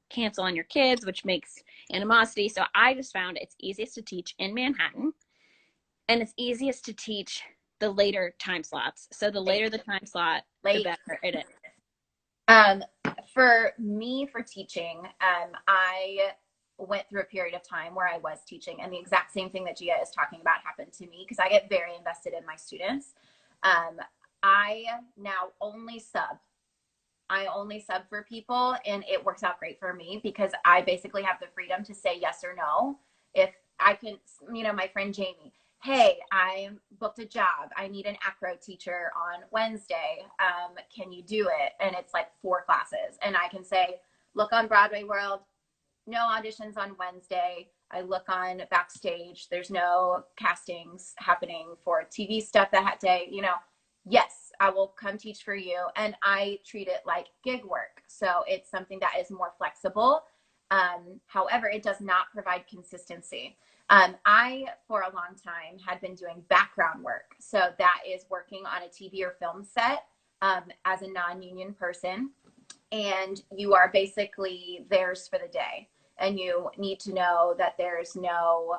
cancel on your kids, which makes animosity. So I just found it's easiest to teach in Manhattan, and it's easiest to teach the later time slots. So the later the time slot, the better it is. For me, for teaching, I went through a period of time where I was teaching, and the exact same thing that Gia is talking about happened to me because I get very invested in my students. I now only sub I only sub for people, and it works out great for me because I basically have the freedom to say yes or no. If I can, my friend Jamie, hey, I booked a job. I need an acro teacher on Wednesday. Can you do it? And it's like 4 classes. And I can say, look on Broadway World, no auditions on Wednesday. I look on Backstage. There's no castings happening for TV stuff that day. Yes, I will come teach for you. And I treat it like gig work. So it's something that is more flexible. However, it does not provide consistency. I, for a long time, had been doing background work. So that is working on a TV or film set as a non-union person. And you are basically theirs for the day. And you need to know that there's no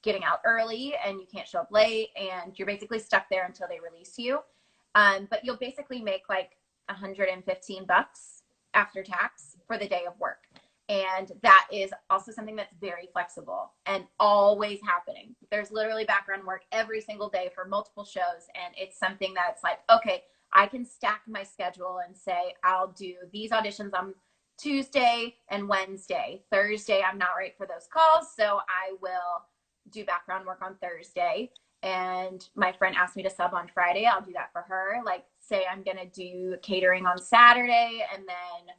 getting out early and you can't show up late. And you're basically stuck there until they release you. But you'll basically make like $115 after tax for the day of work. And that is also something that's very flexible and always happening. There's literally background work every single day for multiple shows. And it's something that's like, okay, I can stack my schedule and say, I'll do these auditions on Tuesday and Wednesday. Thursday, I'm not right for those calls. So I will do background work on Thursday. And my friend asked me to sub on Friday. I'll do that for her. Like, say I'm going to do catering on Saturday. And then,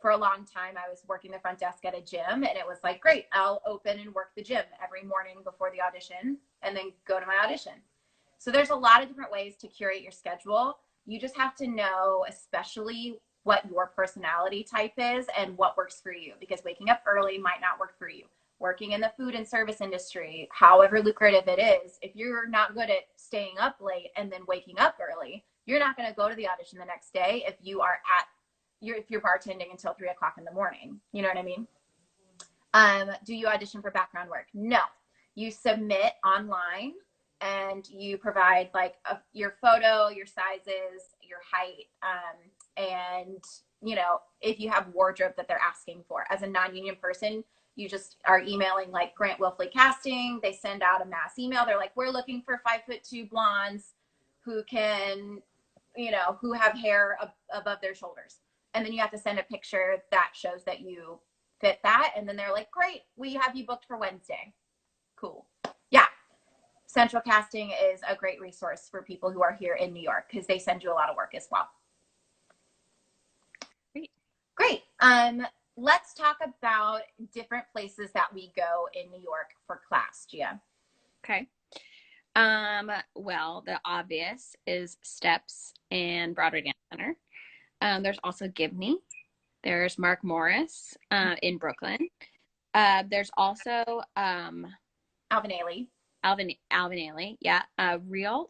for a long time, I was working the front desk at a gym, and it was like, great, I'll open and work the gym every morning before the audition and then go to my audition. So there's a lot of different ways to curate your schedule. You just have to know, especially what your personality type is and what works for you, because waking up early might not work for you. Working in the food and service industry, however lucrative it is, if you're not good at staying up late and then waking up early, you're not going to go to the audition the next day if you're bartending until 3 o'clock in the morning. You know what I mean? Do you audition for background work? No. You submit online and you provide like your photo, your sizes, your height, and if you have wardrobe that they're asking for. As a non-union person, you just are emailing like Grant Wilfley Casting. They send out a mass email. They're like, we're looking for 5'2" blondes who can, who have hair above their shoulders. And then you have to send a picture that shows that you fit that. And then they're like, great, we have you booked for Wednesday. Cool. Yeah. Central Casting is a great resource for people who are here in New York because they send you a lot of work as well. Great. Let's talk about different places that we go in New York for class, Gia. Okay. Well, the obvious is Steps and Broadway Dance Center. There's also Gibney. There's Mark Morris in Brooklyn. There's also Alvin Ailey. Alvin Ailey. Yeah. Rialt.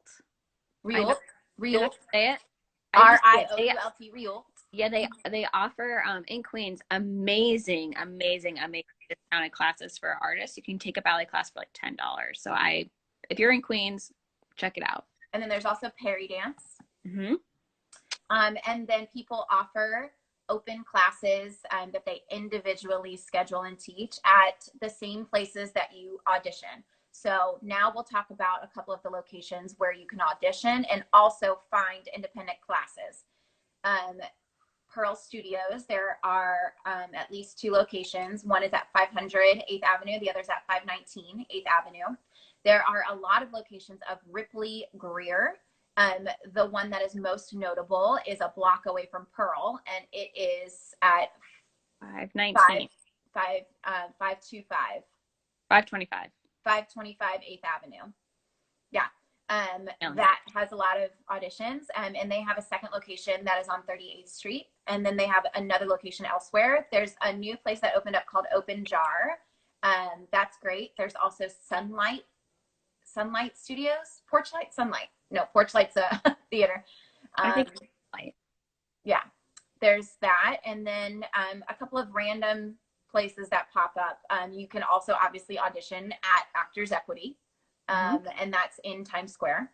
Rialt. Say it. RIOULT. Rialt. Yeah, they offer in Queens amazing discounted classes for artists. You can take a ballet class for like $10. So if you're in Queens, check it out. And then there's also Perry Dance. Mm-hmm. And then people offer open classes that they individually schedule and teach at the same places that you audition. So now we'll talk about a couple of the locations where you can audition and also find independent classes. Pearl Studios, there are at least 2 locations. One is at 500 8th Avenue. The other is at 519 8th Avenue. There are a lot of locations of Ripley Greer. The one that is most notable is a block away from Pearl, and it is at 519. 525. 525. 525 8th Avenue. Yeah. That has a lot of auditions, and they have a second location that is on 38th Street, and then they have another location elsewhere. There's a new place that opened up called Open Jar. That's great. There's also Sunlight Studios, Porchlight's a theater. I think Light. Yeah, there's that, and then a couple of random places that pop up. You can also obviously audition at Actors Equity. And that's in Times Square.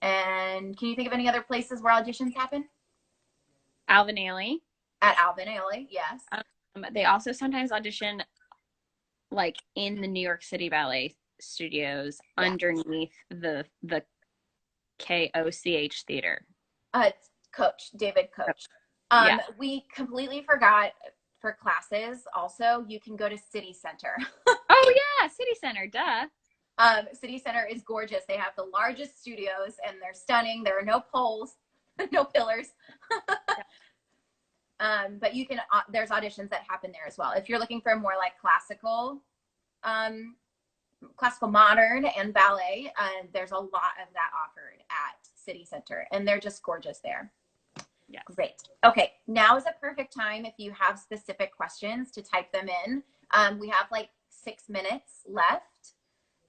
And can you think of any other places where auditions happen? Alvin Ailey. At Alvin Ailey, yes. They also sometimes audition like in the New York City Ballet Studios underneath the KOCH Theater. David Coach. Yeah. We completely forgot for classes also, you can go to City Center. Oh yeah, City Center, duh. City Center is gorgeous. They have the largest studios and they're stunning. There are no poles, no pillars. But you can, there's auditions that happen there as well. If you're looking for more like classical modern and ballet, there's a lot of that offered at City Center and they're just gorgeous there. Yes. Great. Okay, now is a perfect time if you have specific questions to type them in. We have like 6 minutes left.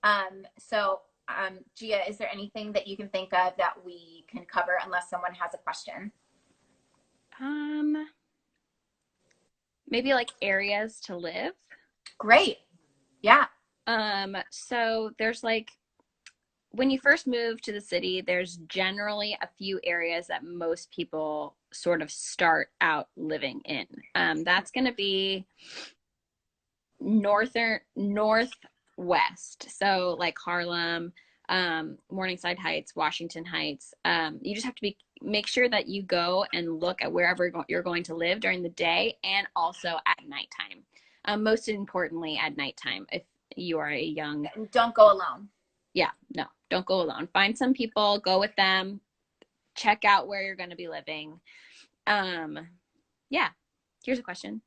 Gia, is there anything that you can think of that we can cover unless someone has a question? Maybe like areas to live. Great. Yeah. So there's like, when you first move to the city, there's generally a few areas that most people sort of start out living in. That's going to be northwest. So like Harlem, Morningside Heights, Washington Heights. You just have to make sure that you go and look at wherever you're going to live during the day and also at nighttime. Most importantly, at nighttime, if you are a young... Don't go alone. Yeah, no, don't go alone. Find some people, go with them, check out where you're going to be living. Yeah, here's a question.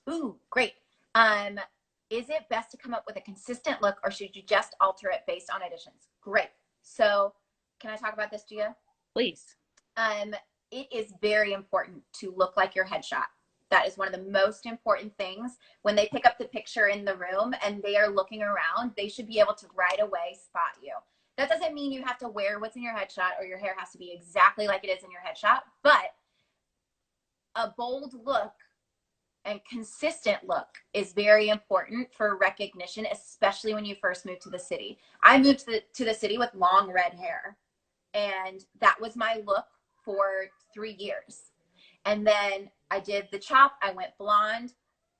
Ooh, great. Is it best to come up with a consistent look or should you just alter it based on auditions? Great. So can I talk about this, Gia? Please. It is very important to look like your headshot. That is one of the most important things. When they pick up the picture in the room and they are looking around, they should be able to right away spot you. That doesn't mean you have to wear what's in your headshot or your hair has to be exactly like it is in your headshot, but a bold look and consistent look is very important for recognition, especially when you first move to the city. I moved to the city with long red hair, and that was my look for 3 years. And then I did the chop. I went blonde.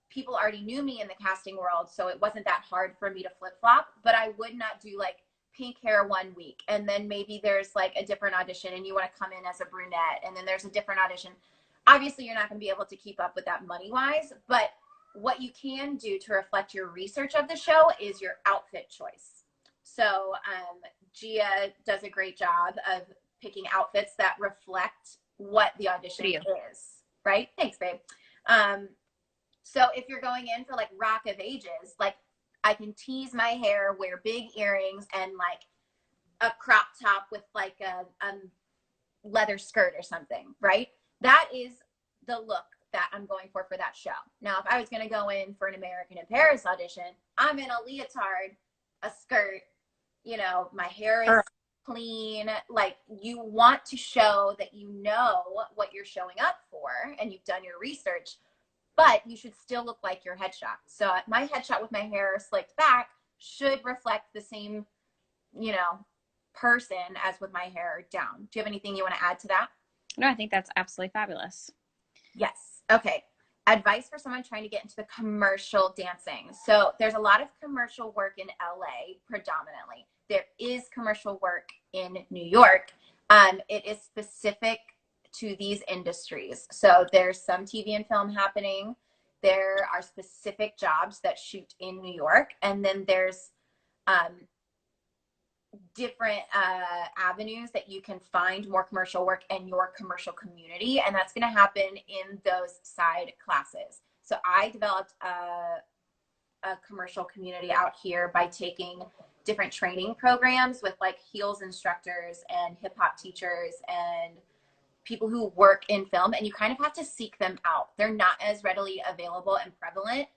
People already knew me in the casting world, so it wasn't that hard for me to flip-flop, but I would not do like pink hair 1 week. And then maybe there's like a different audition and you want to come in as a brunette, and then there's a different audition. Obviously, you're not going to be able to keep up with that money-wise, but what you can do to reflect your research of the show is your outfit choice. So Gia does a great job of picking outfits that reflect what the audition is, right? Thanks, babe. So if you're going in for like Rock of Ages, like I can tease my hair, wear big earrings, and like a crop top with like a leather skirt or something, right? That is the look that I'm going for that show. Now, if I was going to go in for an American in Paris audition, I'm in a leotard, a skirt, you know, my hair is clean. Like, you want to show that you know what you're showing up for and you've done your research, but you should still look like your headshot. So my headshot with my hair slicked back should reflect the same, you know, person as with my hair down. Do you have anything you want to add to that? No, I think that's absolutely fabulous. Yes. Okay. Advice for someone trying to get into the commercial dancing. So there's a lot of commercial work in LA predominantly. There is commercial work in New York. It is specific to these industries. So there's some TV and film happening. There are specific jobs that shoot in New York. And then there's different avenues that you can find more commercial work in your commercial community, and that's going to happen in those side classes. So I developed a commercial community out here by taking different training programs with like heels instructors and hip hop teachers and people who work in film, and you kind of have to seek them out. They're not as readily available and prevalent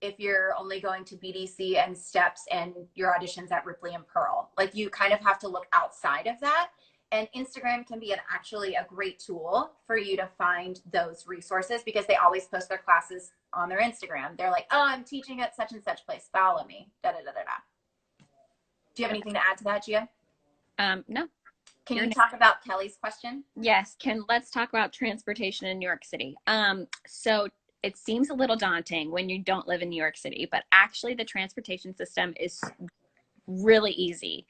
if you're only going to BDC and Steps and your auditions at Ripley and Pearl. Like, you kind of have to look outside of that. And Instagram can be actually a great tool for you to find those resources, because they always post their classes on their Instagram. They're like, oh, I'm teaching at such and such place. Follow me. Da, da, da, da, da. Do you have anything to add to that, Gia? No. Can you talk about Kelly's question? Yes. Let's talk about transportation in New York City. So it seems a little daunting when you don't live in New York City, but actually the transportation system is really easy.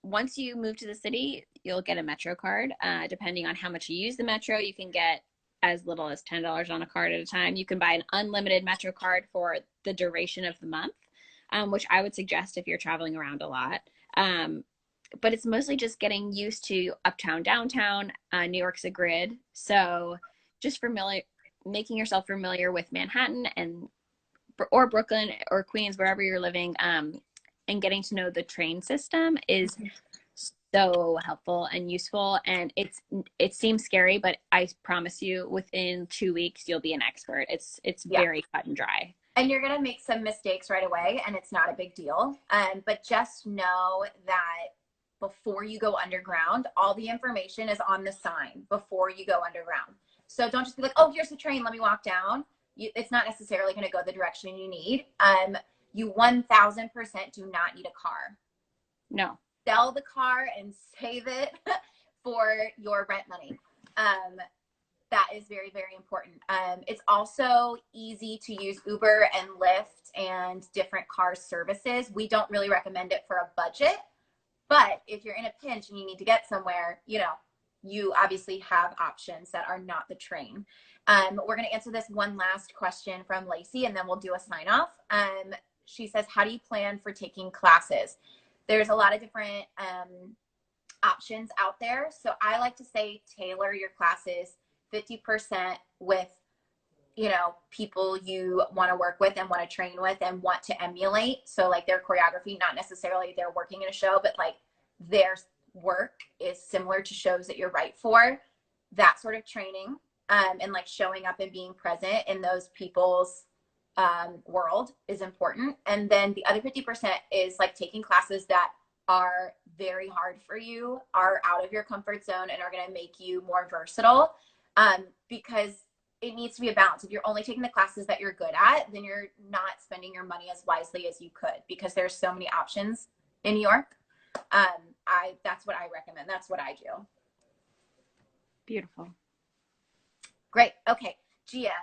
once you move to the city, you'll get a Metro card. Depending on how much you use the Metro, you can get as little as $10 on a card at a time. You can buy an unlimited Metro card for the duration of the month, which I would suggest if you're traveling around a lot. But it's mostly just getting used to uptown, downtown. New York's a grid. So just making yourself familiar with Manhattan or Brooklyn or Queens, wherever you're living, and getting to know the train system is so helpful and useful. And it seems scary, but I promise you within 2 weeks, you'll be an expert. It's very cut and dry. And you're going to make some mistakes right away, and it's not a big deal. But just know that before you go underground, all the information is on the sign before you go underground. So don't just be like, oh, here's the train, let me walk down. It's not necessarily going to go the direction you need. You 1000% do not need a car. No. Sell the car and save it for your rent money. That is very, very important. It's also easy to use Uber and Lyft and different car services. We don't really recommend it for a budget, but if you're in a pinch and you need to get somewhere, you obviously have options that are not the train. We're going to answer this one last question from Lacey, and then we'll do a sign off. She says, how do you plan for taking classes? There's a lot of different options out there. So I like to say tailor your classes 50% with, people you want to work with and want to train with and want to emulate. So like their choreography, not necessarily they're working in a show, but like their work is similar to shows that you're right for. That sort of training and like showing up and being present in those people's world is important. And then the other 50% is like taking classes that are very hard for you, are out of your comfort zone, and are going to make you more versatile, because it needs to be a balance. If you're only taking the classes that you're good at, then you're not spending your money as wisely as you could, because there's so many options in New York. That's what I recommend. That's what I do. Beautiful. Great. Okay. Gia,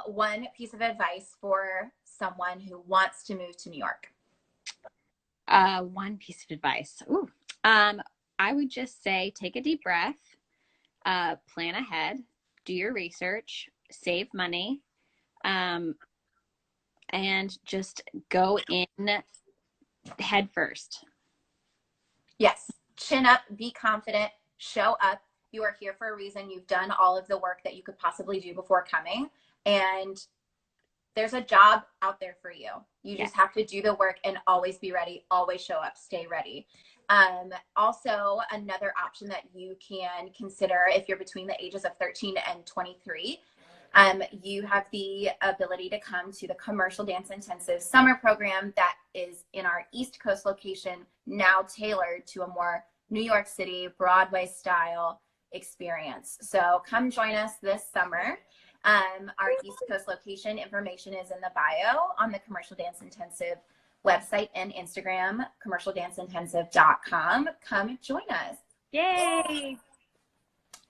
one piece of advice for someone who wants to move to New York. One piece of advice. Ooh. I would just say, take a deep breath, plan ahead, do your research, save money, and just go in head first. Yes. Chin up, be confident, show up. You are here for a reason. You've done all of the work that you could possibly do before coming. And there's a job out there for you. You just have to do the work and always be ready, always show up, stay ready. Also, another option that you can consider if you're between the ages of 13 and 23, you have the ability to come to the Commercial Dance Intensive summer program that is in our East Coast location, now tailored to a more New York City, Broadway style experience. So come join us this summer. Our East Coast location information is in the bio on the Commercial Dance Intensive website and Instagram, commercialdanceintensive.com. Come join us. Yay!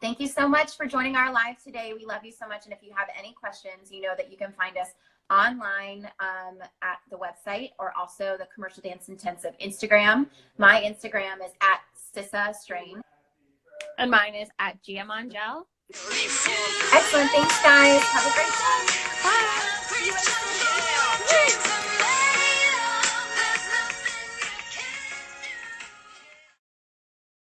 Thank you so much for joining our live today. We love you so much. And if you have any questions, you know that you can find us online at the website, or also the Commercial Dance Intensive Instagram. My Instagram is at Sissa Strain. And mine is at Gia Mongell. Excellent. Thanks, guys. Have a great day. Bye.